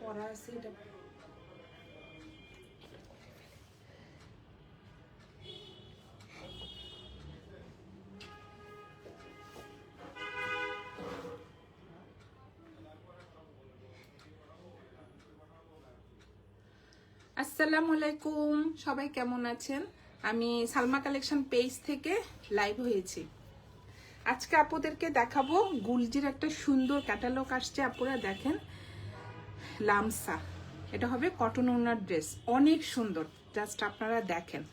পরা আছে এটা। আসসালামু আলাইকুম, সবাই কেমন আছেন? আমি সালমা কালেকশন পেজ থেকে লাইভ হয়েছি। আজকে আপুদেরকে দেখাবো গুলজির একটা সুন্দর ক্যাটালগ আসছে, আপুরা দেখেন। লামসা, এটা হবে কটন ওনার ড্রেস, অনেক সুন্দর, জাস্ট আপনারা দেখেন।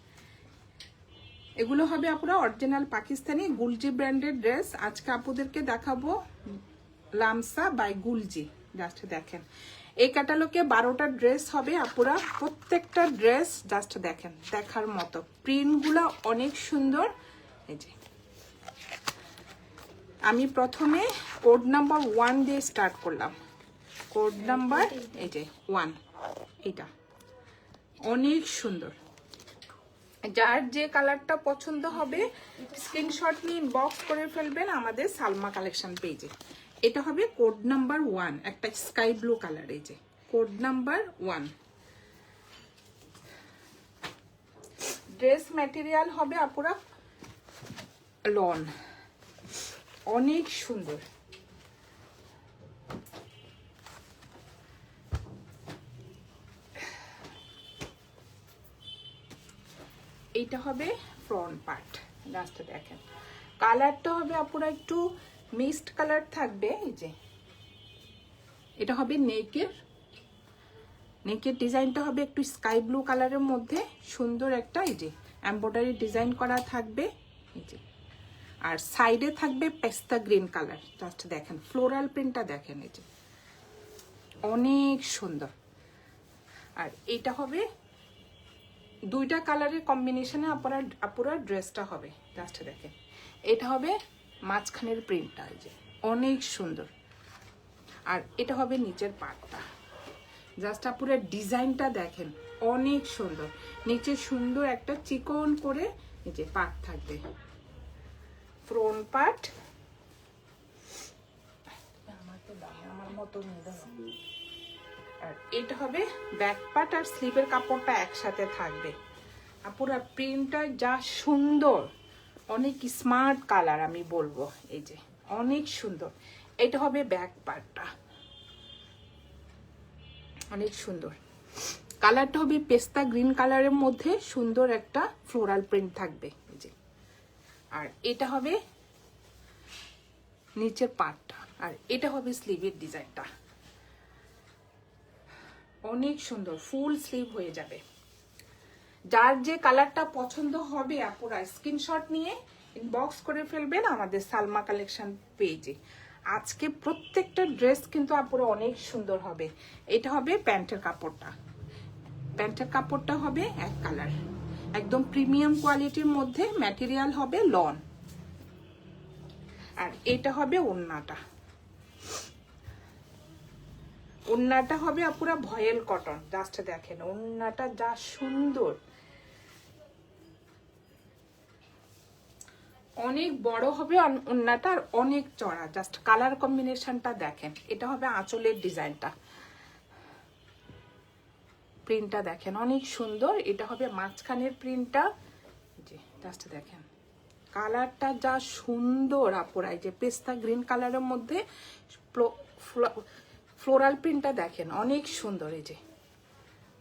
এগুলো হবে আপুরা অরিজিনাল পাকিস্তানি গুলজি ব্র্যান্ডের ড্রেস। আজকে আপুদেরকে দেখাবো লামসা বাই গুলজি, জাস্ট দেখেন। এই ক্যাটালগে 12টা ড্রেস হবে আপুরা, প্রত্যেকটা ড্রেস জাস্ট দেখেন, দেখার মতো। প্রিন্টগুলো অনেক সুন্দর। এই যে আমি প্রথমে কোড নাম্বার 1 দিয়ে স্টার্ট করলাম। কোড নাম্বার এই যে 1, এটা অনেক সুন্দর। যার যে কালারটা পছন্দ হবে স্ক্রিনশট নিয়ে ইনবক্স করে ফেলবেন আমাদের সালমা কালেকশন পেজে। এটা হবে কোড নাম্বার 1, একটা স্কাই ব্লু কালার। এই যে কোড নাম্বার 1। ড্রেস ম্যাটেরিয়াল হবে আপুরা লন, অনেক সুন্দর। এইটা হবে ফ্রন্ট পার্ট, জাস্ট দেখেন। কালারটা হবে আপুরা একটু মিক্সড কালার থাকবে। এই যে এটা হবে নেকের ডিজাইনটা হবে একটু স্কাই ব্লু কালারের মধ্যে সুন্দর একটা এই যে এমব্রয়ডারি ডিজাইন করা থাকবে। এই যে আর সাইডে থাকবে পেস্তা গ্রিন কালার, জাস্ট দেখেন ফ্লোরাল প্রিন্টটা দেখেন। এই যে অনেক সুন্দর। আর এটা হবে দুইটা কালারের কম্বিনেশনে আপুরা ড্রেসটা হবে, জাস্ট দেখেন। এটা হবে মাঝখানের প্রিন্টটা, এই যে অনেক সুন্দর। আর এটা হবে নিচের পার্টটা, জাস্ট আপুরা ডিজাইনটা দেখেন, অনেক সুন্দর। নিচে সুন্দর একটা চিকন করে এই যে পার্ট থাকবে, ফ্রন্ট পার্ট। আমার মতো আর এটা হবে ব্যাক পার্ট, আর স্লিভের কাপড়টা একসাথে থাকবে। আপুরা প্রিন্টটা যা সুন্দর, অনেক স্মার্ট কালার আমি বলবো। এই যে অনেক সুন্দর। এটা হবে ব্যাক পার্টটা, অনেক সুন্দর। কালারটা হবে পেস্তা গ্রিন কালারের মধ্যে সুন্দর একটা ফ্লোরাল প্রিন্ট থাকবে। এই যে আর এটা হবে নিচের পার্টটা, আর এটা হবে স্লিভের ডিজাইনটা, অনেক সুন্দর। ফুল স্লিভ হয়ে যাবে। যার যে কালারটা পছন্দ হবে আপুরা স্ক্রিনশট নিয়ে ইনবক্স করে ফেলবেন আমাদের সালমা কালেকশন পেজে। আজকে প্রত্যেকটা ড্রেস কিন্তু আপুরা অনেক সুন্দর হবে। এটা হবে প্যান্টের কাপড়টা, প্যান্টের কাপড়টা হবে এক কালার, একদম প্রিমিয়াম কোয়ালিটির মধ্যে, ম্যাটেরিয়াল হবে লন। আর এটা হবে ওড়নাটা, ওড়নাটা হবে আপুরা ভয়েল কটন, জাস্ট দেখেন ওড়নাটা যা সুন্দর, অনেক বড় হবে ওড়নাটা আর অনেক চড়া। জাস্ট কালার কম্বিনেশনটা দেখেন। এটা হবে আঁচলের ডিজাইনটা, প্রিন্টটা দেখেন অনেক সুন্দর। এটা হবে মাঝখানের প্রিন্টটা, যে জাস্ট দেখেন কালারটা যা সুন্দর আপুরা। এই যে পেস্তা গ্রিন কালারের মধ্যে ফ্লোরাল প্রিন্টটা দেখেন অনেক সুন্দর। এই যে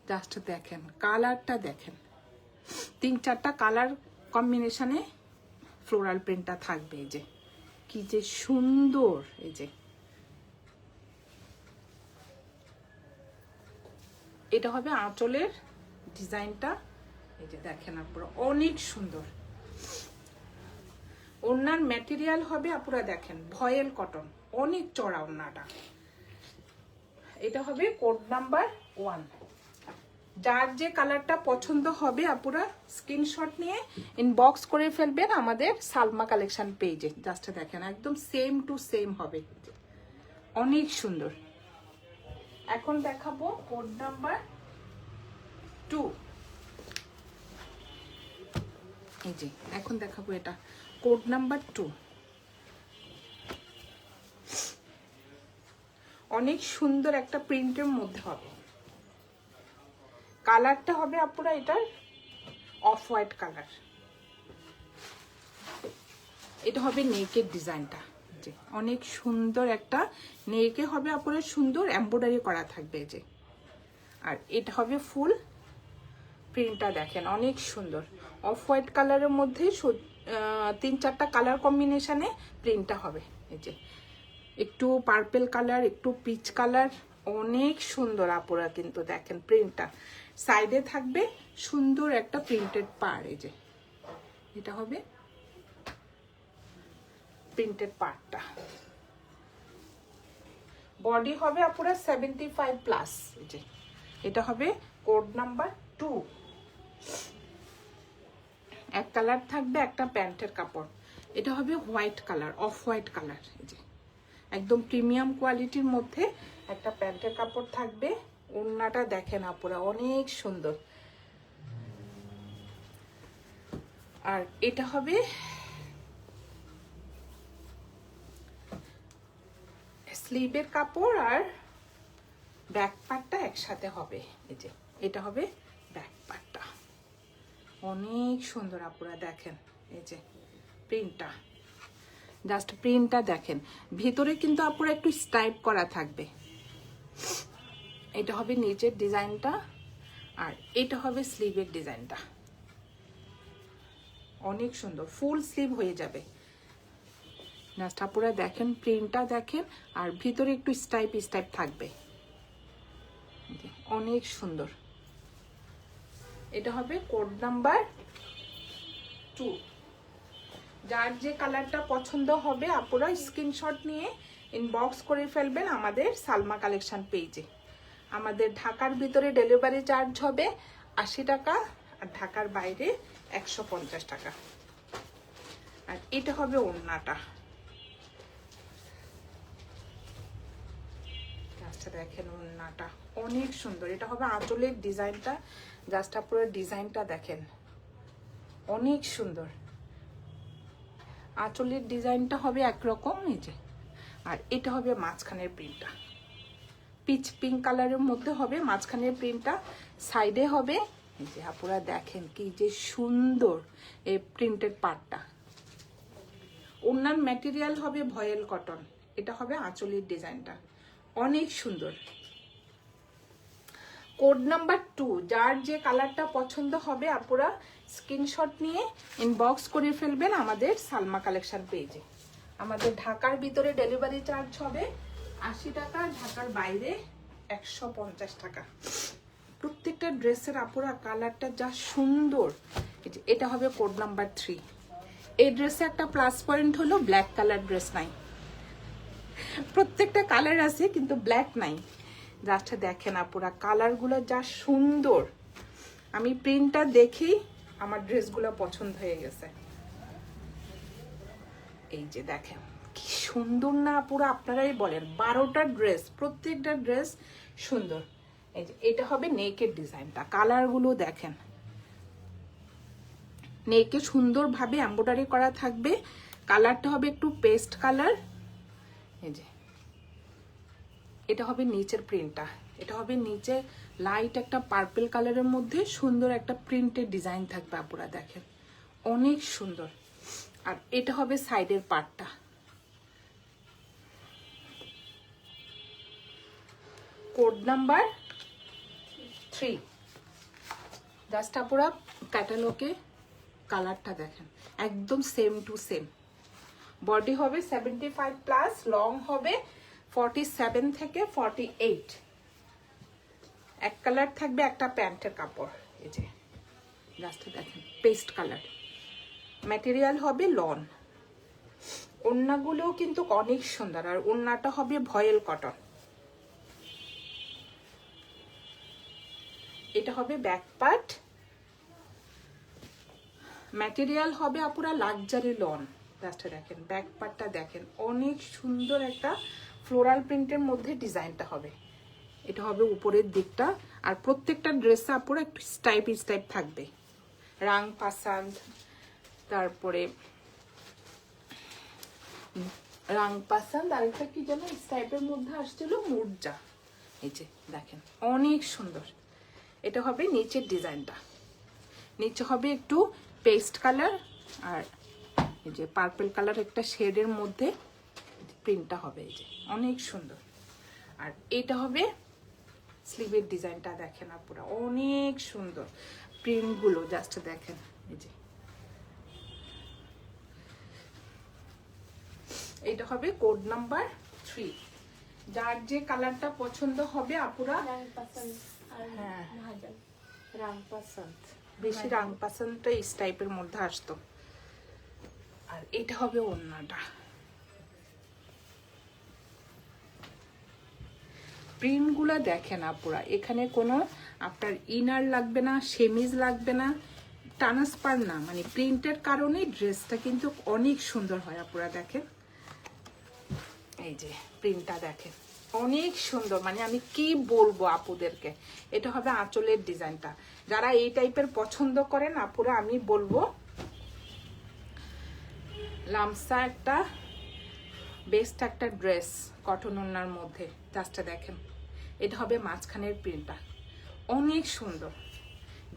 জাস্ট দেখেন কালারটা দেখেন, 3-4টা কালার কম্বিনেশনে ফ্লোরাল প্রিন্টটা থাকবে। এই যে কি যে সুন্দর। এই যে এটা হবে আঁচলের ডিজাইনটা, এই যে দেখেন আপুরা অনেক সুন্দর। ওড়নার ম্যাটেরিয়াল হবে আপুরা দেখেন ভয়েল কটন, অনেক চড়া ওড়নাটা। এটা হবে কোড নাম্বার 1। যার যে কালারটা পছন্দ হবে আপুরা স্ক্রিনশট নিয়ে ইনবক্স করে ফেলবেন আমাদের সালমা কালেকশন পেজে। জাস্ট দেখেন একদম সেম টু সেম হবে, অনেক সুন্দর। এখন দেখাবো কোড নাম্বার 2। এই যে এখন দেখাবো এটা কোড নাম্বার 2। অনেক সুন্দর একটা প্রিন্টের মধ্যে হবে। কালারটা হবে আপুরা এটার অফ হোয়াইট কালার। এটা হবে নেকের ডিজাইনটা, যে অনেক সুন্দর একটা নেকে হবে আপুরা, সুন্দর এমব্রয়ডারি করা থাকবে যে। আর এটা হবে ফুল প্রিন্টটা দেখেন অনেক সুন্দর অফ হোয়াইট কালারের মধ্যে 3-4টা কালার কম্বিনেশনে প্রিন্টটা হবে। এই যে একটু পার্পল কালার, একটু পিচ কালার, অনেক সুন্দর আপুরা কিন্তু দেখেন প্রিন্টটা। সাইডে থাকবে সুন্দর একটা প্রিন্টেড পাড়, এই যে এটা হবে প্রিন্টেড পার্টটা। বডি হবে আপুরা 75+, এই যে এটা হবে কোড নাম্বার 2। এক কালার থাকবে, একটা প্যান্টের কাপড়। এটা হবে white colour, off white colour, এই যে একদম প্রিমিয়াম কোয়ালিটির মধ্যে একটা প্যান্টের কাপড় থাকবে। ওড়নাটা দেখেন আপুরা অনেক সুন্দর। আর এটা হবে স্লিভের কাপড় আর ব্যাক পার্টটা একসাথে হবে। এই যে এটা হবে ব্যাক পার্টটা, অনেক সুন্দর আপুরা দেখেন। এই যে প্রিন্টটা, জাস্ট প্রিন্টটা দেখেন। ভিতরে কিন্তু আপুরা একটু স্টাইপ করা থাকবে। এটা হবে নিচের ডিজাইনটা, আর এটা হবে স্লিভের ডিজাইনটা। অনেক সুন্দর ফুল স্লিভ হয়ে যাবে। জাস্ট আপুরা দেখেন প্রিন্টটা দেখেন, আর ভিতরে একটু স্টাইপ স্টাইপ থাকবে, অনেক সুন্দর। এটা হবে কোড নাম্বার 2। যার যে কালারটা পছন্দ হবে আপুরা স্ক্রিনশট নিয়ে ইনবক্স করে ফেলবেন আমাদের সালমা কালেকশন পেজে। আমাদের ঢাকার ভিতরে ডেলিভারি চার্জ হবে 80 টাকা, আর ঢাকার বাইরে 150 টাকা। আর এটা হবে ওড়নাটা, দেখেন ওড়নাটা অনেক সুন্দর। এটা হবে আঁচলের ডিজাইনটা, জাস্ট আপনারা ডিজাইনটা দেখেন অনেক সুন্দর। আঁচলের ডিজাইনটা হবে একরকম, এই যে। আর এটা হবে মাঝখানের প্রিন্টটা, পিচ পিঙ্ক কালারের মধ্যে হবে মাঝখানের প্রিন্টটা। সাইডে হবে এই যে আপনারা দেখেন কি যে সুন্দর এই প্রিন্টেড পার্টটা। ওড়নার ম্যাটেরিয়াল হবে ভয়েল কটন। এটা হবে আঁচলের ডিজাইনটা, অনেক সুন্দর। কোড নাম্বার 2, যার যে কালারটা পছন্দ হবে আপুরা স্ক্রিনশট নিয়ে ইনবক্স করে ফেলবেন আমাদের সালমা কালেকশন পেজে। আমাদের ঢাকার ভিতরে ডেলিভারি চার্জ হবে 80 টাকা, ঢাকার বাইরে 150 টাকা। প্রত্যেকটা ড্রেসের আপুরা কালারটা যা সুন্দর। এটা হবে কোড নাম্বার 3। এই ড্রেসে একটা প্লাস পয়েন্ট হলো ব্ল্যাক কালার ড্রেস নাই, প্রত্যেকটা কালার আছে কিন্তু ব্ল্যাক নাই। জাস্ট দেখেন আপুরা কালারগুলো যা সুন্দর। আমি প্রিন্টটা দেখেই আমার ড্রেসগুলো পছন্দ হয়ে গেছে। এই যে দেখেন কি সুন্দর না আপুরা, আপনারাই বলেন। 12টা ড্রেস, প্রত্যেকটা ড্রেস সুন্দর। এই যে এটা হবে নেকের ডিজাইনটা, কালারগুলো দেখেন। নেকে সুন্দরভাবে এমব্রয়ডারি করা থাকবে। কালারটা হবে একটু পেস্ট কালার। এই যে এটা হবে নিচের প্রিন্টটা, এটা হবে নিচে লাইট একটা পার্পল কালারের মধ্যে সুন্দর একটা প্রিন্টের ডিজাইন থাকবে আপুরা দেখেন, অনেক সুন্দর। আর এটা হবে সাইডের পার্টটা। Code number 3। জাস্ট আপুরা ক্যাটালগে কালারটা দেখেন একদম সেম টু সেম। বডি হবে 75+, লং হবে 47 থেকে 48। এক কালার থাকবে, একটা প্যান্টের কাপড়। এই যে জাস্ট দেখেন পেস্ট কালার। ম্যাটেরিয়াল হবে লন। ওড়নাগুলোও কিন্তু অনেক সুন্দর, আর ওড়নাটা হবে ভয়েল কটন। এটা হবে ব্যাক পার্ট। ম্যাটেরিয়াল হবে আপুরা লাক্সারি লন। জাস্ট দেখেন ব্যাক পার্টটা দেখেন অনেক সুন্দর একটা ফ্লোরাল প্রিন্টের মধ্যে ডিজাইনটা হবে। এটা হবে উপরের দিকটা। আর প্রত্যেকটা ড্রেসে আপুরা একটু স্টাইপ স্টাইপ থাকবে, রাং পাসান্দ, তারপরে রাং পাসান্দ, আরেকটা কি যেন স্টাইপের মধ্যে আসছিল মুরজা। এই যে দেখেন অনেক সুন্দর। এটা হবে নিচের ডিজাইনটা, নিচে হবে একটু পেস্ট কালার আর এই যে পার্পল কালার একটা শেডের মধ্যে প্রিন্টটা হবে। এই যে অনেক সুন্দর। আর এটা হবে স্লিভের ডিজাইনটা, দেখেন আপুরা অনেক সুন্দর প্রিন্টগুলো, জাস্ট দেখেন। এই যে এটা হবে কোড নাম্বার 3। যার যে কালারটা পছন্দ হবে আপুরা, হ্যাঁ রাং পাসান্দ, বেশি রাং পাসান্দটা এই টাইপের মধ্যে আসতো। আর এটা হবে ওড়নাটা, প্রিন্টগুলো দেখেন আপুরা, এখানে কোনো আপনার ইনার লাগবে না, সেমিজ লাগবে না, ট্রান্সপার না, মানে প্রিন্টের কারণে ড্রেসটা কিন্তু অনেক সুন্দর হয় আপুরা। দেখেন এই যে প্রিন্টটা দেখেন অনেক সুন্দর, মানে আমি কি বলবো আপুদেরকে। এটা হবে আঁচলের ডিজাইনটা। যারা এই টাইপের পছন্দ করেন আপুরা, আমি বলবো লামসা একটা বেস্ট একটা ড্রেস কটন ওড়নার মধ্যে, জাস্ট দেখেন। এটা হবে মাঝখানের প্রিন্টটা, অনেক সুন্দর,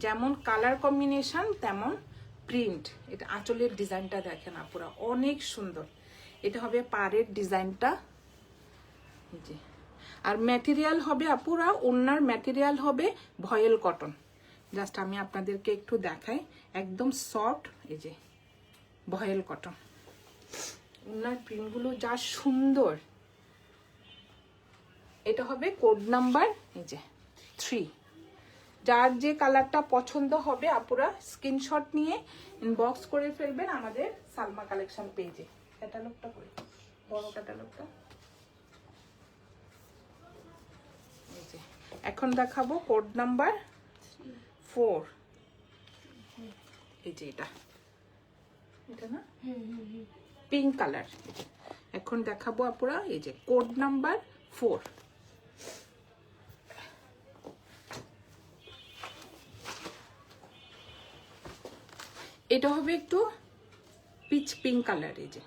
যেমন কালার কম্বিনেশন তেমন প্রিন্ট। এটা আঁচলের ডিজাইনটা দেখেন আপুরা অনেক সুন্দর। এটা হবে পাড়ের ডিজাইনটা। জি, আর ম্যাটেরিয়াল হবে আপুরা, ওড়নার ম্যাটেরিয়াল হবে ভয়েল কটন। জাস্ট আমি আপনাদেরকে একটু দেখাই, একদম সফট, এই যে ভয়েল কটন। ওড়নার প্রিন্টগুলো যা সুন্দর। এটা হবে কোড নাম্বার এই যে 3। যার যে কালারটা পছন্দ হবে আপুরা স্ক্রিনশট নিয়ে ইনবক্স করে ফেলবেন আমাদের সালমা কালেকশন পেজে। ক্যাটালগটা করে, বড় ক্যাটালগটা। এই যে এখন দেখাবো কোড নাম্বার 4। এই যে এটা না পিঙ্ক কালার। এখন দেখাবো আপুরা এই যে কোড নাম্বার 4। এটা হবে একটু পিচ পিঙ্ক কালার। এই যে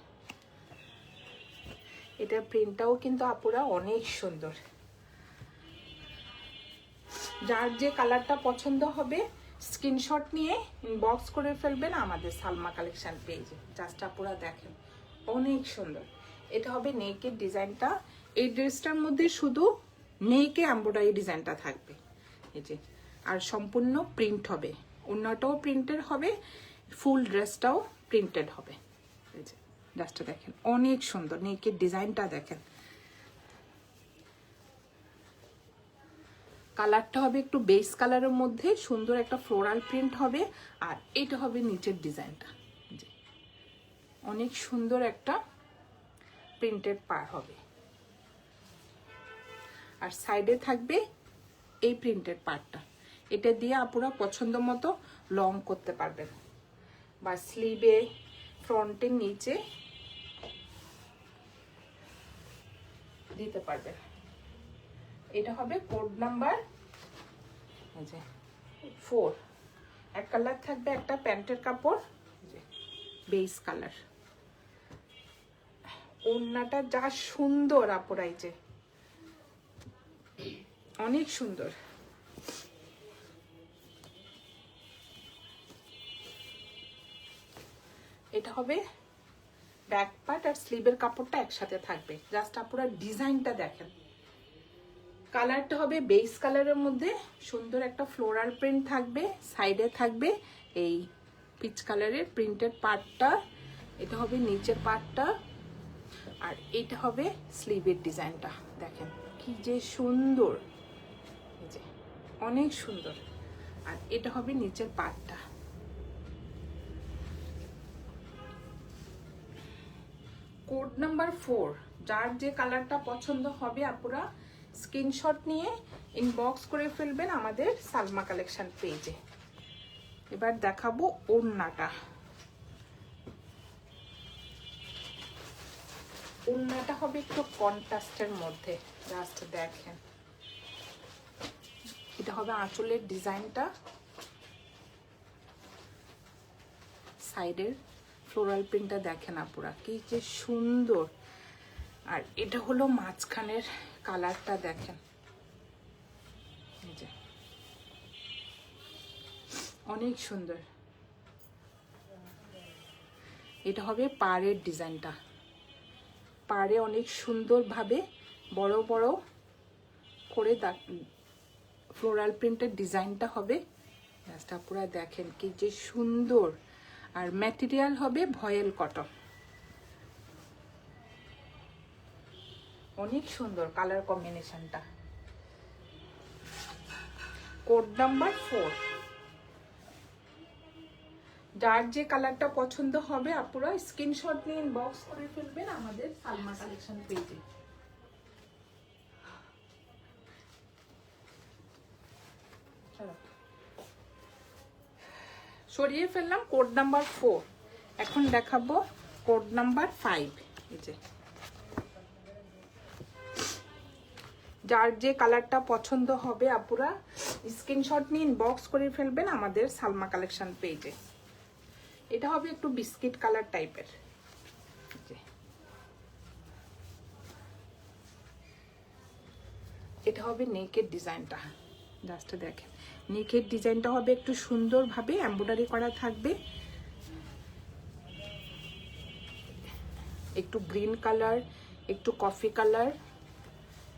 এটার প্রিন্টটাও কিন্তু আপুরা অনেক সুন্দর। যার যে কালারটা পছন্দ হবে স্ক্রিনশট নিয়ে ইনবক্স করে ফেলবেন আমাদের সালমা কালেকশন পেজে। জাস্ট আপুরা দেখেন অনেক সুন্দর। এটা হবে নেকের ডিজাইনটা। এই ড্রেসটার মধ্যে শুধু নেকে এমব্রয়ডারি ডিজাইনটা থাকবে। এই যে আর সম্পূর্ণ প্রিন্ট হবে, ওড়নাটাও প্রিন্টেড হবে, ফুল ড্রেসটাও প্রিন্টেড হবে। এই যে জাস্ট দেখেন অনেক সুন্দর, নেকের ডিজাইনটা দেখেন। কালারটা হবে একটু বেস কালারের মধ্যে সুন্দর একটা ফ্লোরাল প্রিন্ট হবে। আর এটা হবে নিচের ডিজাইনটা, অনেক সুন্দর একটা প্রিন্টেড পার হবে। আর সাইডে থাকবে এই প্রিন্টেড পার্টটা। এটা দিয়ে আপুরা পছন্দ মতো লং করতে পারবেন, বা স্লিভে ফ্রন্টের নিচে দিতে পারবেন। এটা হবে কোড নাম্বার 4। এক কালার থাকবে, একটা প্যান্টের কাপড় বেস কালার। ওড়নাটা যা সুন্দর আপুরা, এই যে অনেক সুন্দর। এটা হবে ব্যাক পার্ট আর স্লিভের কাপড়টা একসাথে থাকবে। জাস্ট আপুরা ডিজাইনটা দেখেন। কালারটা হবে বেস কালারের মধ্যে সুন্দর একটা ফ্লোরাল প্রিন্ট থাকবে, সাইডে থাকবে এই পিচ কালারের প্রিন্টেড পার্টটা। এটা হবে নিচের পার্টটা, আর এটা হবে স্লিভের ডিজাইনটা। দেখেন কি যে সুন্দর, এই যে অনেক সুন্দর। আর এটা হবে নিচের পার্টটা। Code number 4। যার যে কালারটা পছন্দ হবে আপুরা স্ক্রিনশট নিয়ে ইনবক্স করে ফেলবেন আমাদের সালমা কালেকশন পেজে। এবার দেখাবো ওড়নাটা। ওড়নাটা হবে একটু কন্ট্রাস্টের মধ্যে, জাস্ট দেখেন। এটা হবে আঁচলের ডিজাইনটা, সাইডের ফ্লোরাল প্রিন্টটা দেখেন আপুরা কি যে সুন্দর। আর এটা হলো মাঝখানের কালারটা দেখেন, এই যে অনেক সুন্দর। এটা হবে পাড়ের ডিজাইনটা, পাড়ে অনেক সুন্দরভাবে বড় বড় করে ফ্লোরাল প্রিন্টের ডিজাইনটা হবে। জাস্ট পুরো দেখেন কি যে সুন্দর। আর ম্যাটেরিয়াল হবে ভয়েল কটন, অনেক সুন্দর কালার কম্বিনেশনটা। Code number 4। যার যে কালারটা পছন্দ হবে আপুরা স্ক্রিনশট নিয়ে ইনবক্স করে ফেলবেন আমাদের সালমা কালেকশন পেজে। সরিয়ে ফেললাম কোড নাম্বার 4। এখন দেখাবো কোড নাম্বার 5। এই যে যার যে কালারটা পছন্দ হবে আপুরা স্ক্রিনশট নিয়ে ইনবক্স করে ফেলবেন আমাদের সালমা কালেকশন পেজে। এটা হবে একটু বিস্কিট কালার টাইপের। এটা হবে নেকের ডিজাইনটা, জাস্ট দেখেন নেকের ডিজাইনটা হবে একটু সুন্দরভাবে এমব্রয়ডারি করা থাকবে, একটু গ্রিন কালার, একটু কফি কালার,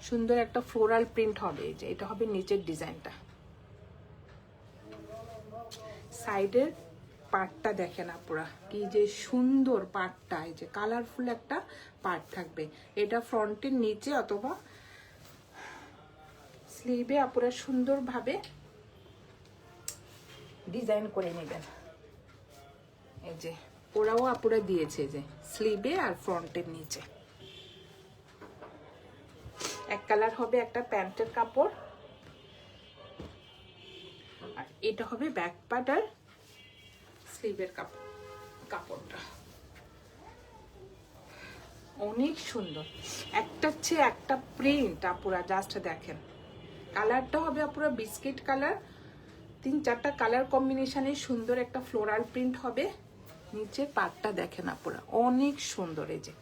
সুন্দর একটা ফ্লোরাল প্রিন্ট হবে। এই যে এটা হবে নিচের ডিজাইনটা। সাইডের পার্টটা দেখেন আপুরা কি যে সুন্দর পার্টটা, এই যে কালারফুল একটা পার্ট থাকবে। এটা ফ্রন্টের নিচে অথবা স্লিভে আপুরা সুন্দরভাবে ডিজাইন করে নেবেন। এই যে ওরাও আপুরা দিয়েছে যে স্লিভে আর ফ্রন্টের নিচে। এক কালার হবে একটা প্যান্টের কাপড়, আর এটা হবে ব্যাক পার্ট আর স্লিভের কাপড়টা। অনেক সুন্দর, একটা চেয়ে একটা প্রিন্ট আপুরা জাস্ট দেখেন। কালারটা হবে আপুরা বিস্কিট কালার, 3-4টা কালার কম্বিনেশনে সুন্দর একটা ফ্লোরাল প্রিন্ট হবে। নিচে পাটটা দেখেন আপুরা অনেক সুন্দর। এই যে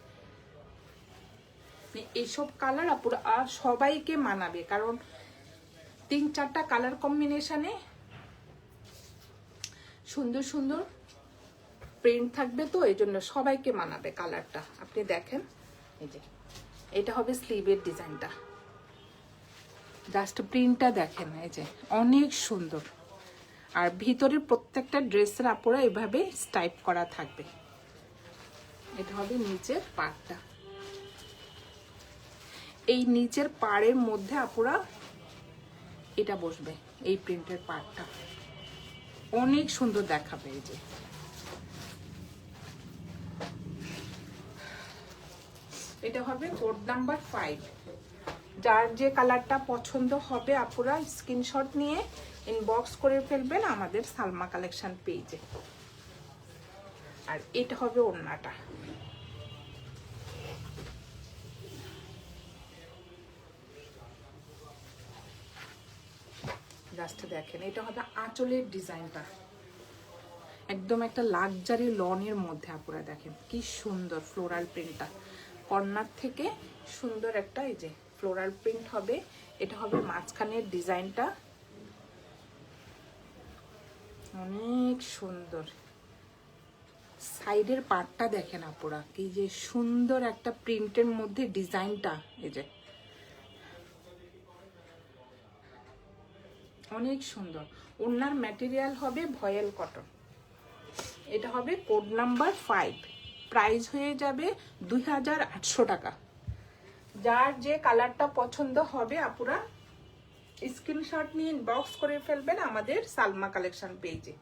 এইসব কালার আপুরা সবাইকে মানাবে, কারণ 3-4টা কালার কম্বিনেশনে সুন্দর সুন্দর প্রিন্ট থাকবে, তো এই জন্য সবাইকে মানাবে কালারটা। আপনি দেখেন এই যে এটা হবে স্লিভের ডিজাইনটা, জাস্ট প্রিন্টটা দেখেন এই যে অনেক সুন্দর। আর ভিতরের প্রত্যেকটা ড্রেসের আপুরা এভাবে স্টাইপ করা থাকবে। এটা হবে নিচের পাড়টা, এই নিচের পাড়ের মধ্যে আপুরা এটা বসবে, এই প্রিন্টের পাড়টা অনেক সুন্দর দেখাবে। এই যে এটা হবে কোড নাম্বার 5। যার যে কালারটা পছন্দ হবে আপুরা স্ক্রিনশট নিয়ে ইনবক্স করে ফেলবেন আমাদের সালমা কালেকশন পেজে। আর এটা হবে ওড়নাটা, জাস্ট দেখেন এটা হবে আঁচলের ডিজাইনটা, একদম একটা লাক্সারি লনের মধ্যে আপুরা দেখেন কি সুন্দর ফ্লোরাল প্রিন্টটা। কর্নার থেকে সুন্দর একটা এই যে ফ্লোরাল প্রিন্ট হবে। এটা হবে মাঝখানের ডিজাইনটা, অনেক সুন্দর। সাইডের পার্টটা দেখেন আপুরা কি যে সুন্দর একটা প্রিন্টের মধ্যে ডিজাইনটা, এই যে অনেক সুন্দর। ওড়নার ম্যাটেরিয়াল হবে ভয়েল কটন। এটা হবে কোড নাম্বার 5, প্রাইস হয়ে যাবে 2800 টাকা। যার যে কালারটা পছন্দ হবে আপুরা স্ক্রিনশট নিয়ে ইনবক্স করে ফেলবেন আমাদের সালমা কালেকশন পেজে।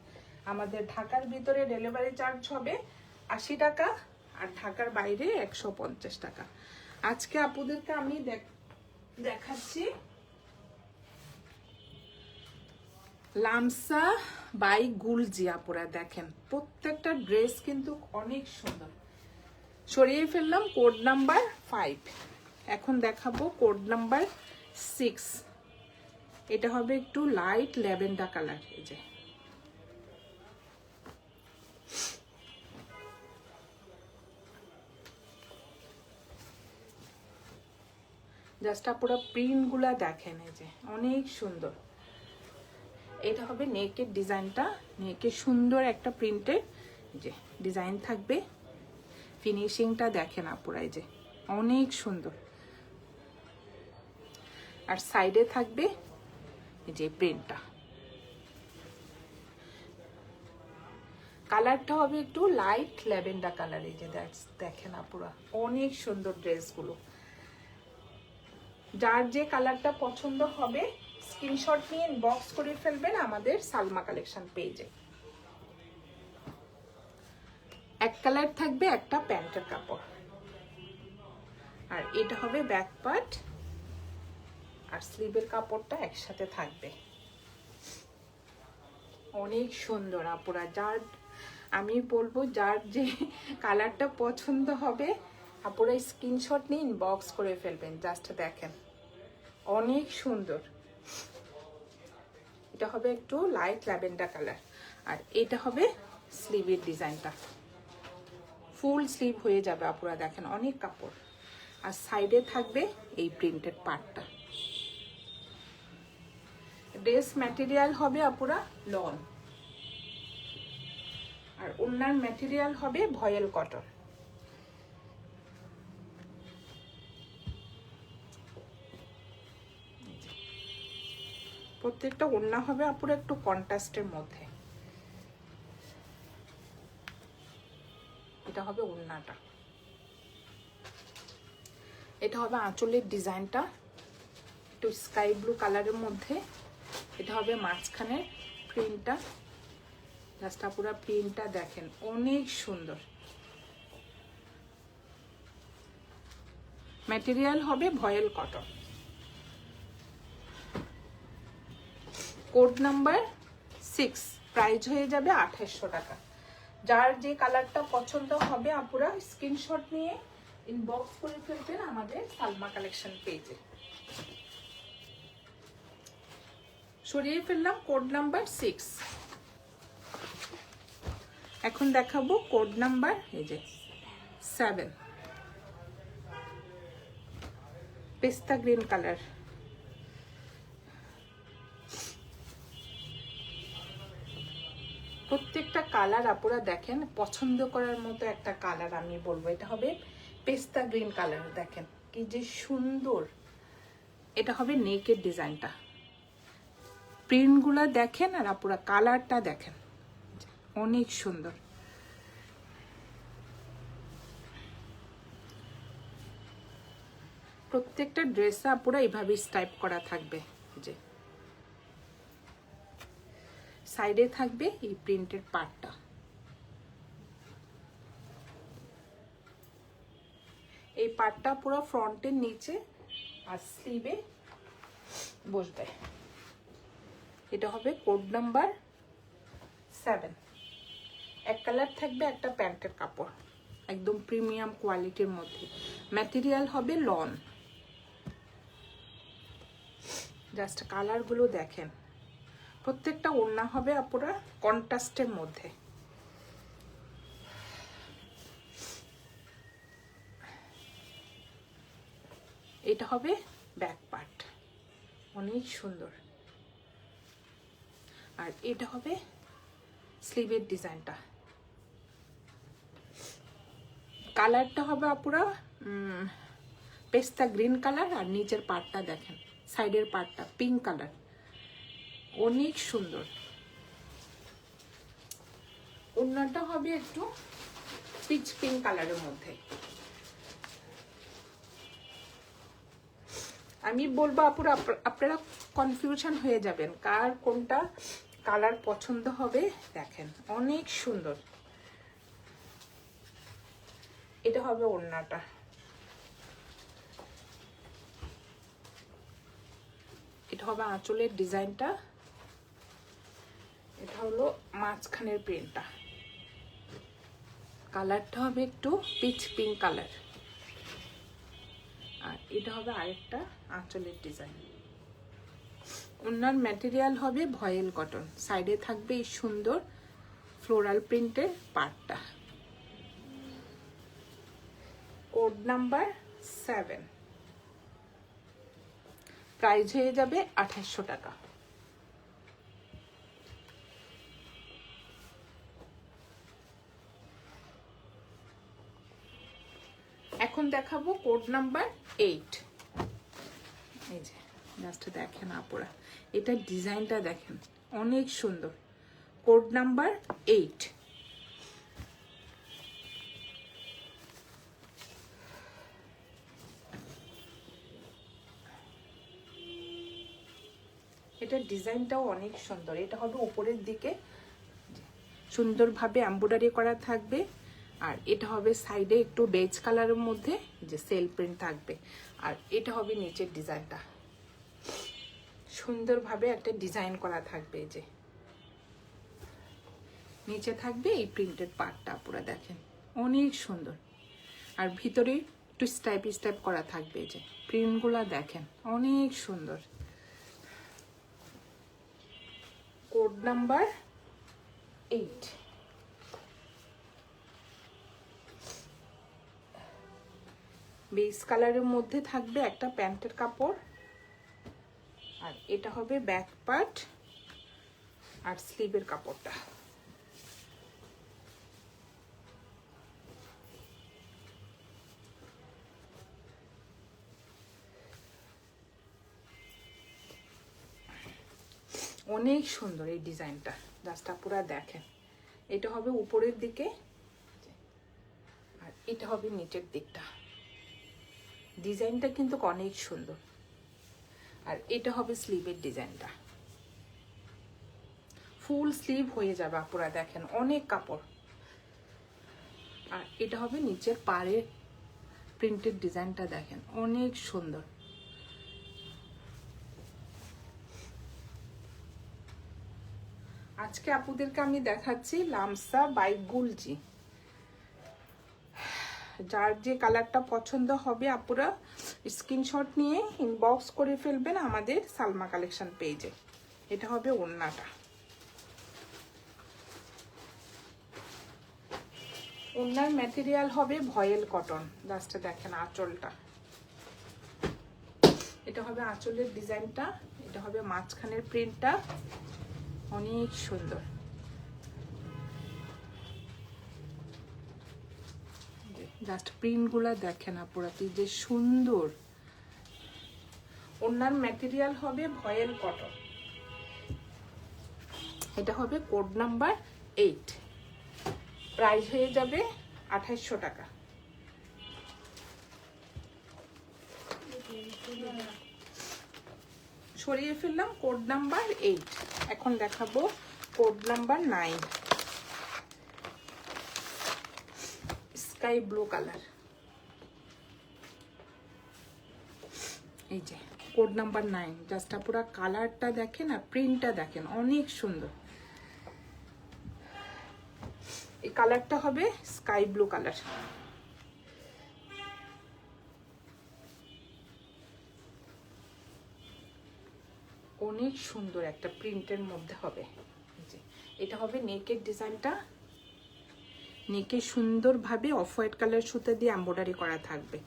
আমাদের ঢাকার ভিতরে ডেলিভারি চার্জ হবে 80 টাকা, আর ঢাকার বাইরে 150 টাকা। আজকে আপুদেরকে আমি দেখাচ্ছি লামসা বাই গুলজি। আপুরা দেখেন প্রত্যেকটা ড্রেস কিন্তু অনেক সুন্দর। সরিয়ে ফেললাম কোড নাম্বার 5। এখন দেখাবো কোড নাম্বার 6। এটা হবে একটু লাইট ল্যাভেন্ডার কালার। এই যে জাস্ট পুরো প্রিন্টগুলা দেখেন, এই যে অনেক সুন্দর। এটা হবে নেকের ডিজাইনটা, নেকে সুন্দর একটা প্রিন্টের যে ডিজাইন থাকবে। ফিনিশিংটা দেখেন আপুরা, এই যে অনেক সুন্দর। আর সাইডে থাকবে এই যে প্রিন্টটা। কালারটা হবে একটু লাইট ল্যাভেন্ডার কালার। এই যে দেখেন আপুরা, অনেক সুন্দর ড্রেসগুলো। যার যে কালারটা পছন্দ হবে স্ক্রিনশট নিয়ে ইনবক্স করে ফেলবেন আমাদের সালমা কালেকশন পেজে। এক কালার থাকবে একটা প্যান্টের কাপড়। আর এটা হবে ব্যাক পার্ট, আর স্লিভের কাপড়টা একসাথে থাকবে। অনেক সুন্দর আপুরা, যার আমি বলবো যার যে কালারটা পছন্দ হবে আপুরা স্ক্রিনশট নিয়ে ইনবক্স করে ফেলবেন। জাস্ট দেখেন অনেক সুন্দর। এটা হবে একটু লাইট ল্যাভেন্ডার কালার। আর এটা হবে স্লিভের ডিজাইনটা, ফুল স্লিভ হয়ে যাবে আপুরা, দেখেন অনেক কাপড়। আর সাইডে থাকবে এই প্রিন্টেড পার্টটা। ড্রেস ম্যাটেরিয়াল হবে আপুরা লন, আর ওনার ম্যাটেরিয়াল হবে ভয়েল কটন। প্রত্যেকটা ওড়না হবে আপুরা একটু কন্ট্রাস্টের মধ্যে। এটা হবে ওড়নাটা। এটা হবে আঁচলের ডিজাইনটা একটু স্কাই ব্লু কালারের মধ্যে। এটা হবে মাঝখানে প্রিন্টটা। জাস্ট পুরো প্রিন্টটা দেখেন অনেক সুন্দর। ম্যাটেরিয়াল হবে ভয়েল কটন। কোড নাম্বার 6, প্রাইস হয়ে যাবে 2800 টাকা। যার যে কালারটা পছন্দ হবে আপুরা স্ক্রিনশট নিয়ে ইনবক্স করে ফেলবেন আমাদের সালমা কালেকশন পেজে। সরিয়ে ফেললাম কোড নাম্বার 6। এখন দেখাবো কোড নাম্বার এই যে 7, পেস্তা গ্রিন কালার। প্রত্যেকটা কালার আপুরা দেখেন পছন্দ করার মতো একটা কালার। আমি বলবো এটা হবে পেস্তা গ্রিন কালার। দেখেন কি যে সুন্দর। এটা হবে নেকের ডিজাইনটা, প্রিন্টগুলো দেখেন আর আপুরা কালারটা দেখেন অনেক সুন্দর। প্রত্যেকটা ড্রেসে আপুরা এইভাবে স্টাইপ করা থাকবে। যে সাইডে থাকবে এই প্রিন্টের পার্টটা। এই পার্টটা পুরো ফ্রন্টের নিচে আর স্লিভে বসবে। এটা হবে কোড নাম্বার 7। এক কালার থাকবে একটা প্যান্টের কাপড়, একদম প্রিমিয়াম কোয়ালিটির মধ্যে। ম্যাটেরিয়াল হবে লন। জাস্ট কালারগুলো দেখেন। প্রত্যেকটা ওড়না হবে আপুরা কন্ট্রাস্টের মধ্যে। এটা হবে ব্যাক পার্ট, অনেক সুন্দর। আর এটা হবে স্লিভের ডিজাইনটা। কালারটা হবে আপুরা পেস্তা গ্রিন কালার। আর নিচের পার্টটা দেখেন, সাইডের পার্টটা পিঙ্ক কালার, অনেক সুন্দর। ওড়নাটা হবে একটু পিচ পিঙ্ক কালারের মধ্যে। আমি বলবো আপুরা আপনারা কনফিউশন হয়ে যাবেন কার কোনটা কালার পছন্দ হবে। দেখেন অনেক সুন্দর। এটা হবে ওড়নাটা। এটা হবে আঁচলের ডিজাইনটা। এটা হলো মাঝখানের প্রিন্টটা। কালারটা হবে একটু পিচ পিঙ্ক কালার। আর এটা হবে আরেকটা আঁচলের ডিজাইন। ওনার ম্যাটেরিয়াল হবে ভয়েল কটন। সাইডে থাকবে এই সুন্দর ফ্লোরাল প্রিন্টের পার্টটা। Code number 7। প্রাইস হয়ে যাবে 2800 টাকা। এখন দেখাবো কোড নাম্বার 8। এই যে জাস্ট দেখেন আপুরা, এটা ডিজাইনটা দেখেন অনেক সুন্দর। Code number 8। এটা ডিজাইনটাও অনেক সুন্দর। এটা হবে উপরের দিকে সুন্দরভাবে এমব্রয়ডারি করা থাকবে, আর এটা হবে সাইডে একটু বেজ কালারের মধ্যে যে সেল প্রিন্ট থাকবে, আর এটা হবে নিচের ডিজাইনটা সুন্দরভাবে একটা ডিজাইন করা থাকবে। এই যে নিচে থাকবে এই প্রিন্টেড পার্টটা, পুরো দেখেন অনেক সুন্দর, আর ভিতরে একটু স্টাইপ স্টাইপ করা থাকবে। এই যে প্রিন্টগুলা দেখেন অনেক সুন্দর। Code number 8। বেস কালারের মধ্যে থাকবে একটা প্যান্টের কাপড়, আর এটা হবে ব্যাক পার্ট আর স্লিভের কাপড়টা। অনেক সুন্দর এই ডিজাইনটা, জাস্টটা পুরো দেখেন। এটা হবে উপরের দিকে, আর এটা হবে নিচের দিকটা। ডিজাইনটা কিন্তু অনেক সুন্দর, আর এটা হবে স্লিভের ডিজাইনটা। ফুল স্লিভ হয়ে যাবে আপুরা, দেখেন অনেক কাপড়। আর এটা হবে নিচের পাড়ের প্রিন্টেড ডিজাইনটা, দেখেন অনেক সুন্দর। আজকে আপুদেরকে আমি দেখাচ্ছি লামসা বাই গুলজি। যার যে কালারটা পছন্দ হবে আপুরা স্ক্রিনশট নিয়ে ইনবক্স করে ফেলবেন আমাদের সালমা কালেকশন পেজে। এটা হবে ওড়নাটা। ওড়নার ম্যাটেরিয়াল হবে ভয়েল কটন। জাস্ট দেখেন আঁচলটা, এটা হবে আঁচলের ডিজাইনটা, এটা হবে মাঝখানের প্রিন্টটা অনেক সুন্দর। জাস্ট প্রিন্টগুলা দেখেন আপুরা কি যে সুন্দর। ওড়নার ম্যাটেরিয়াল হবে ভয়েল কটন। এটা হবে কোড নাম্বার 8। প্রাইস হয়ে যাবে 2800 টাকা। সরিয়ে ফেললাম কোড নাম্বার 8। এখন দেখাবো code number 9। Sky blue colour. এই যে কোড নাম্বার 9। জাস্ট পুরো কালারটা দেখেন আর প্রিন্টটা দেখেন অনেক সুন্দর। এই কালারটা হবে স্কাই ব্লু কালার। অনেক সুন্দর একটা প্রিন্টের মধ্যে হবে। এটা হবে নেকের ডিজাইনটা। নেকে সুন্দরভাবে অফ হোয়াইট কালার সুতা দিয়ে এমব্রয়ডারি করা থাকবে,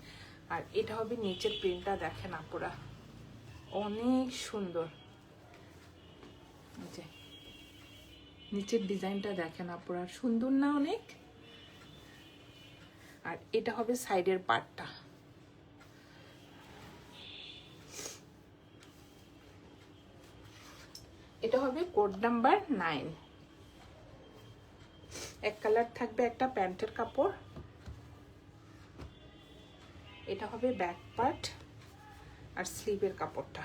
আর এটা হবে নিচের প্রিন্টটা দেখেন আপুরা অনেক সুন্দর। নিচের ডিজাইনটা দেখেন আপুরা সুন্দর না অনেক। আর এটা হবে সাইডের পার্টটা। এটা হবে কোড নাম্বার 9। এক কালার থাকবে একটা প্যান্টের কাপড়। এটা হবে ব্যাক পার্ট আর স্লিভের কাপড়টা।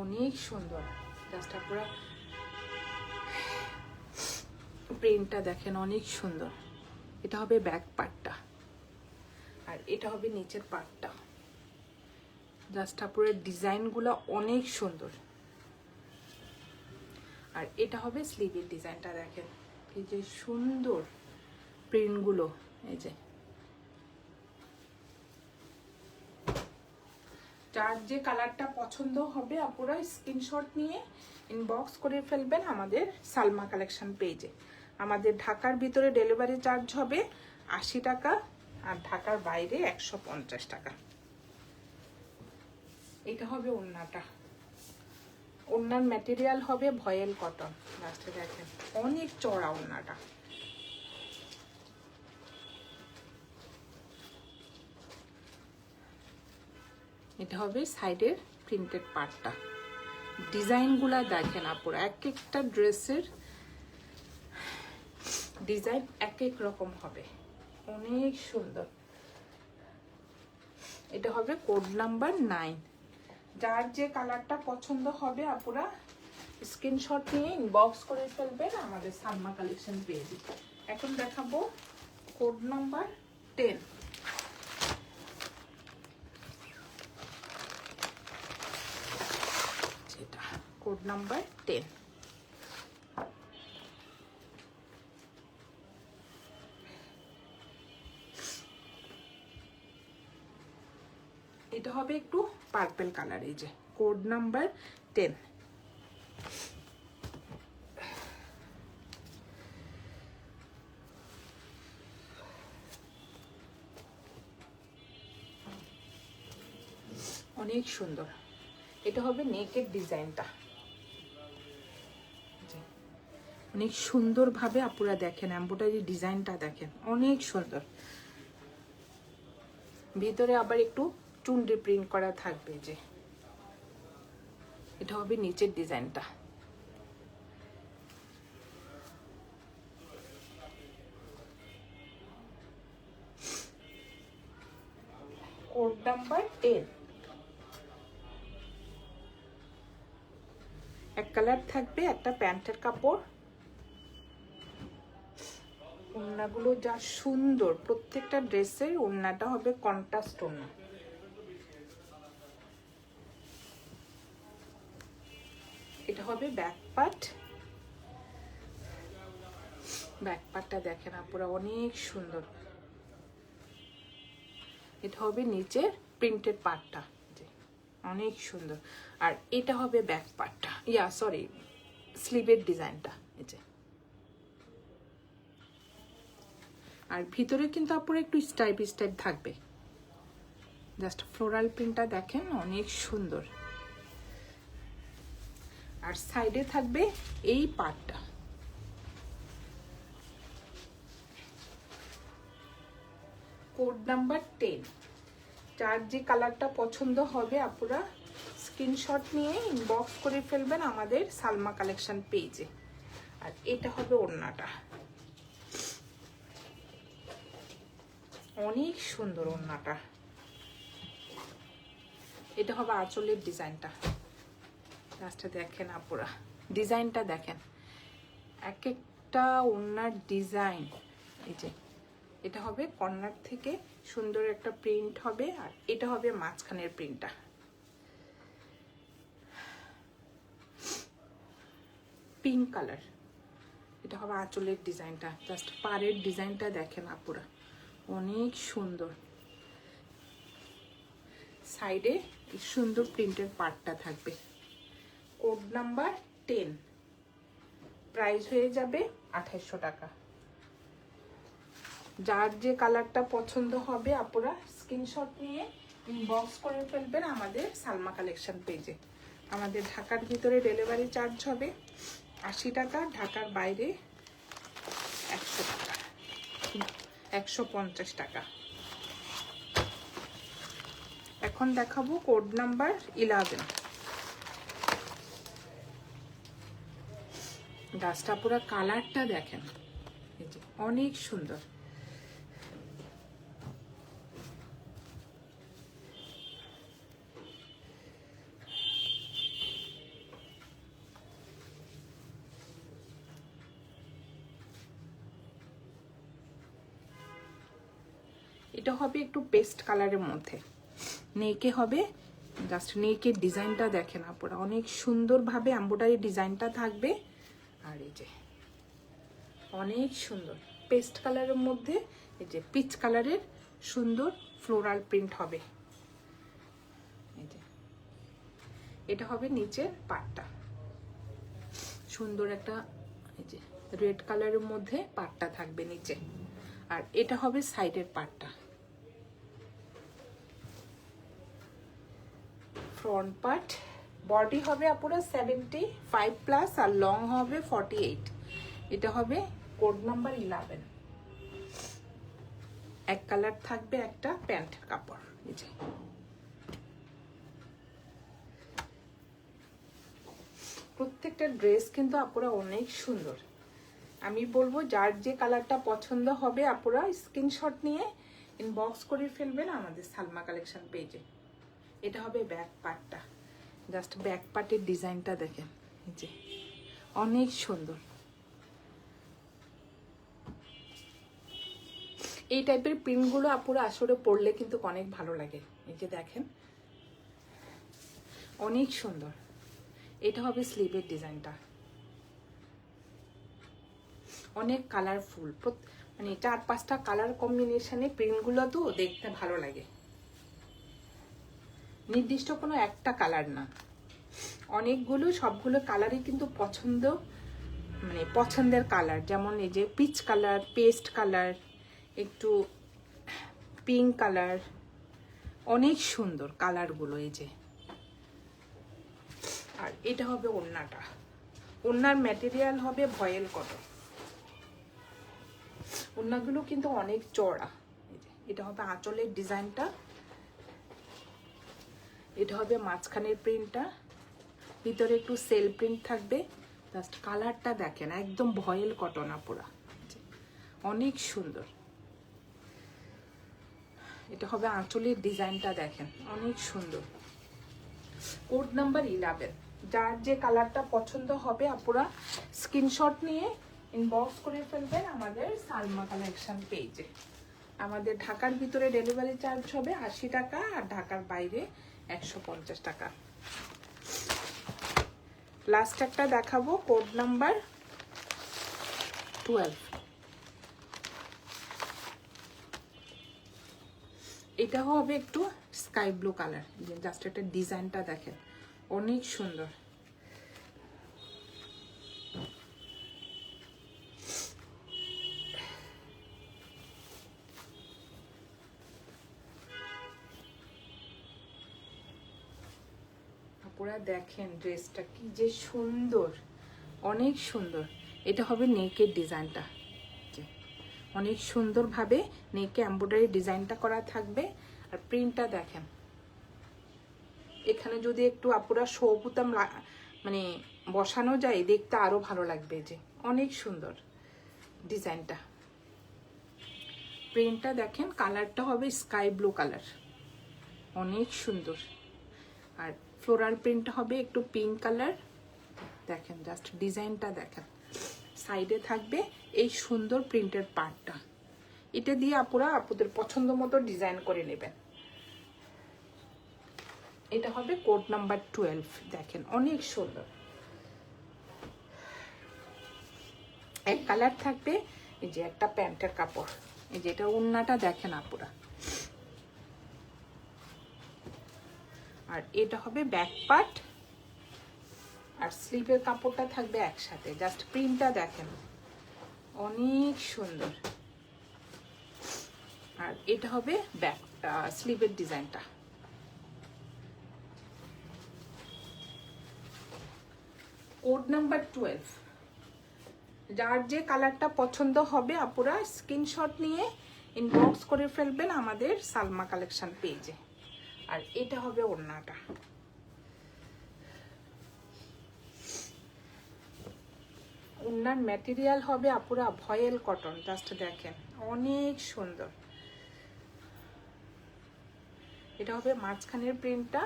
অনেক সুন্দর। জাস্ট আপনারা প্রিন্টটা দেখেন অনেক সুন্দর। এটা হবে ব্যাক পার্টটা, আর এটা হবে নিচের পার্টটা। জাস্ট আপনার ডিজাইনগুলো অনেক সুন্দর। আর এটা হবে স্লিভের ডিজাইনটা দেখেন এই যে সুন্দর প্রিন্টগুলো। এই যে যার যে কালারটা পছন্দ হবে আপনারা স্ক্রিনশট নিয়ে ইনবক্স করে ফেলবেন আমাদের সালমা কালেকশন পেজে। আমাদের ঢাকার ভিতরে ডেলিভারি চার্জ হবে 80 টাকা, আর ঢাকার বাইরে 150 টাকা। এটা হবে ওড়নাটা, ওড়নার ম্যাটেরিয়াল হবে ভয়েল কটন। লাস্টে দেখেন অনেক চড়া ওড়নাটা। এটা হবে সাইডের প্রিন্টেড পার্টটা। ডিজাইনগুলা দেখেন আপুরা, এক একটা ড্রেসের ডিজাইন এক এক রকম হবে, অনেক সুন্দর। এটা হবে কোড নাম্বার 9। যার যে কালারটা পছন্দ হবে আপুরা স্ক্রিনশট নিয়ে ইনবক্স করে ফেলবেন আমাদের সালমা কালেকশন পেজে। এখন দেখাবো কোড নাম্বার 10। যেটা কোড নাম্বার 10। এটা হবে একটু পার্পল কালার, এই যে কোড নাম্বার 10। অনেক সুন্দর। এটা হবে নেকের ডিজাইনটা, অনেক সুন্দর ভাবে আপুরা দেখেন এমব্রয়ডারি ডিজাইনটা দেখেন, অনেক সুন্দর। ভিতরে আবার একটু চুনরি প্রিন্ট করা থাকবে। যে এটা হবে নিচের ডিজাইনটা। Code number 10। এক কালার থাকবে, একটা প্যান্টের কাপড়। ওড়নাগুলো যা সুন্দর, প্রত্যেকটা ড্রেসের ওড়নাটা হবে কন্ট্রাস্ট ওড়না। এটা হবে ব্যাক পার্ট। ব্যাক পার্টটা দেখেন আপুরা অনেক সুন্দর। এটা হবে নিচের প্রিন্টেড পার্টটা, অনেক সুন্দর। আর এটা হবে ব্যাক পার্টটা, সরি স্লিভের ডিজাইনটা। এই যে আর ভিতরে কিন্তু আপুরা একটু স্টাইপ স্টাইপ থাকবে। জাস্ট ফ্লোরাল প্রিন্টটা দেখেন অনেক সুন্দর। আর সাইডে থাকবে এই পার্টটা। Code number 10। যার যে কালারটা পছন্দ হবে আপুরা স্ক্রিনশট নিয়ে ইনবক্স করে ফেলবেন আমাদের সালমা কালেকশন পেজে। আর এটা হবে ওড়নাটা, অনেক সুন্দর ওড়নাটা। এটা হবে আঁচলের ডিজাইনটা। লাস্টে দেখেন আপুরা ডিজাইনটা দেখেন, এক একটা ওড়নার ডিজাইন। এই যে এটা হবে কর্নার থেকে সুন্দর একটা প্রিন্ট হবে, আর এটা হবে মাঝখানের প্রিন্টটা। Pink colour. এটা হবে আঁচলের ডিজাইনটা। জাস্ট পাড়ের ডিজাইনটা দেখেন আপুরা অনেক সুন্দর। সাইডে সুন্দর প্রিন্টের পার্টটা থাকবে। Code number 10। প্রাইস হয়ে যাবে 2800 টাকা। যার যে কালারটা পছন্দ হবে আপুরা স্ক্রিনশট নিয়ে ইনবক্স করে ফেলবেন আমাদের সালমা কালেকশন পেজে। আমাদের ঢাকার ভিতরে ডেলিভারি চার্জ হবে 80 টাকা, ঢাকার বাইরে 100 টাকা, 150 টাকা। এখন দেখাবো কোড নাম্বার 11। গাছটা পুরো কালারটা দেখেন, এই যে অনেক সুন্দর। এটা হবে একটু পেস্ট কালারের মধ্যে, নেকে হবে। জাস্ট নেকের ডিজাইনটা দেখেন আপনারা অনেক সুন্দরভাবে এমব্রয়ডারি ডিজাইনটা থাকবে। আর এই যে অনেক সুন্দর পেস্ট কালারের মধ্যে এই যে পিচ কালারের সুন্দর ফ্লোরাল প্রিন্ট হবে। এই যে এটা হবে নিচের পাটটা, সুন্দর একটা এই যে রেড কালারের মধ্যে পাটটা থাকবে নিচে। আর এটা হবে সাইডের পাটটা, ফ্রন্ট পার্ট, বডি হবে আপুরা 75+ আর লং হবে 48। এটা হবে কোড নাম্বার 11। এক কালার থাকবে একটা প্যান্টের কাপড়। এই যে প্রত্যেকটা ড্রেস কিন্তু আপুরা অনেক সুন্দর। আমি বলবো যার যে কালারটা পছন্দ হবে আপুরা স্ক্রিনশট নিয়ে ইনবক্স করে ফেলবেন আমাদের সালমা কালেকশন পেজে। এটা হবে ব্যাক পার্টটা, জাস্ট ব্যাক পার্টের ডিজাইনটা দেখেন, এই যে অনেক সুন্দর। এই টাইপের প্রিন্টগুলো আপুরা আসলে পরলে কিন্তু অনেক ভালো লাগে। এই যে দেখেন অনেক সুন্দর। এটা হবে স্লিভের ডিজাইনটা, অনেক কালারফুল, মানে 4-5টা কালার কম্বিনেশনে প্রিন্টগুলো তো দেখতে ভালো লাগে। নির্দিষ্ট কোনো একটা কালার না, অনেকগুলো, সবগুলো কালারই কিন্তু পছন্দ, মানে পছন্দের কালার। যেমন এই যে পিচ কালার, পেস্ট কালার, একটু পিঙ্ক কালার, অনেক সুন্দর কালারগুলো। এই যে আর এটা হবে ওড়নাটা, ওড়নার ম্যাটেরিয়াল হবে ভয়েল কটন। ওড়নাগুলো কিন্তু অনেক চড়া। এটা হবে আঁচলের ডিজাইনটা, এটা হবে মাঝখানের প্রিন্টটা, ভিতরে একটু সেল প্রিন্ট থাকবে। জাস্ট কালারটা দেখেন, একদম ভয়েল কটন আপুরা, অনেক সুন্দর। এটা হবে আঁচলের ডিজাইনটা দেখেন, অনেক সুন্দর। Code number 11। যার যে কালারটা পছন্দ হবে আপুরা স্ক্রিনশট নিয়ে ইনবক্স করে ফেলবেন আমাদের সালমা কালেকশন পেজে। আমাদের ঢাকার ভিতরে ডেলিভারি চার্জ হবে 80 টাকা, আর ঢাকার বাইরে 150 টাকা। লাস্ট একটা দেখাবো, কোড নাম্বার 12। এটা হবে একটু স্কাই ব্লু কালার। জাস্ট একটা ডিজাইনটা দেখেন, অনেক সুন্দর। আপনারা দেখেন ড্রেসটা কি যে সুন্দর, অনেক সুন্দর। এটা হবে নেকের ডিজাইনটা, অনেক সুন্দরভাবে নেকে এমব্রয়ডারি ডিজাইনটা করা থাকবে। আর প্রিন্টটা দেখেন, এখানে যদি একটু আপুরা শো বুতাম মানে বসানো যায় দেখতে আরো ভালো লাগবে। যে অনেক সুন্দর ডিজাইনটা, প্রিন্টটা দেখেন, কালারটা হবে স্কাই ব্লু কালার, অনেক সুন্দর। আর ফ্লোরাল প্রিন্ট হবে একটু পিঙ্ক কালার। দেখেন জাস্ট ডিজাইনটা দেখেন, সাইডে থাকবে এই সুন্দর প্রিন্টের পার্টটা। এটা দিয়ে আপুরা আপুদের পছন্দ মতো ডিজাইন করে নেবেন। এটা হবে কোড নাম্বার 12। দেখেন অনেক সুন্দর, এক কালার থাকবে। এই যে একটা প্যান্টের কাপড়, এই যে এটা ওড়নাটা দেখেন আপুরা। আর এটা হবে ব্যাক পার্ট, আর স্লিভের কাপড়টা থাকবে একসাথে। জাস্ট প্রিন্টটা দেখেন, অনেক সুন্দর। আর এটা হবে ব্যাক স্লিভের ডিজাইনটা। Code number 12। যার যে কালারটা পছন্দ হবে আপুরা স্ক্রিনশট নিয়ে ইনবক্স করে ফেলবেন আমাদের সালমা কালেকশন পেজে। আর এটা হবে ওড়নাটা, ওড়নার ম্যাটেরিয়াল হবে আপুরা ভয়েল কটন। জাস্ট দেখেন অনেক সুন্দর। এটা হবে মাঝখানের প্রিন্টটা,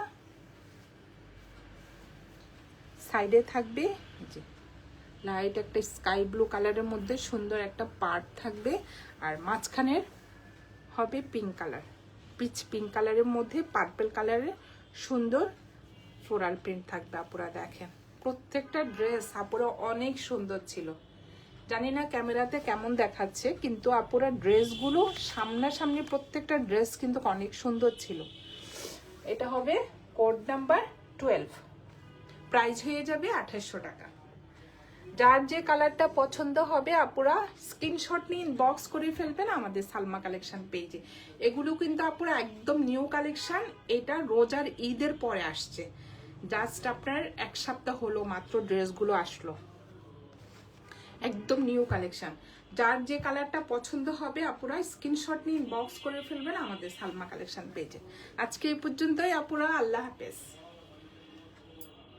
সাইডে থাকবে যে লাইট একটা স্কাই ব্লু কালারের মধ্যে সুন্দর একটা পার্ট থাকবে। আর মাঝখানের হবে পিঙ্ক কালার, পিচ পিঙ্ক কালারের মধ্যে পার্পল কালারের সুন্দর ফ্লোরাল প্রিন্ট থাকবে। আপুরা দেখেন প্রত্যেকটা ড্রেস আপুরা অনেক সুন্দর ছিল। জানি না ক্যামেরাতে কেমন দেখাচ্ছে, কিন্তু আপুরা ড্রেসগুলো সামনাসামনি প্রত্যেকটা ড্রেস কিন্তু অনেক সুন্দর ছিল। এটা হবে কোড নাম্বার 12, প্রাইস হয়ে যাবে 2800 টাকা। যার যে কালারটা পছন্দ হবে আপুরা স্ক্রিনশট নিয়ে ইনবক্স করে ফেলবেন আমাদের সালমা কালেকশন পেজে। এগুলো কিন্তু আপুরা একদম নিউ কালেকশন, এটা রোজার ঈদের পরে আসছে, জাস্ট আপনার এক সপ্তাহ হলো মাত্র ড্রেসগুলো আসলো, একদম নিউ কালেকশন। যার যে কালারটা পছন্দ হবে আপুরা স্ক্রিনশট নিয়ে ইনবক্স করে ফেলবেন আমাদের সালমা কালেকশন পেজে। আজকে এই পর্যন্তই আপুরা, আল্লাহ হাফেজ।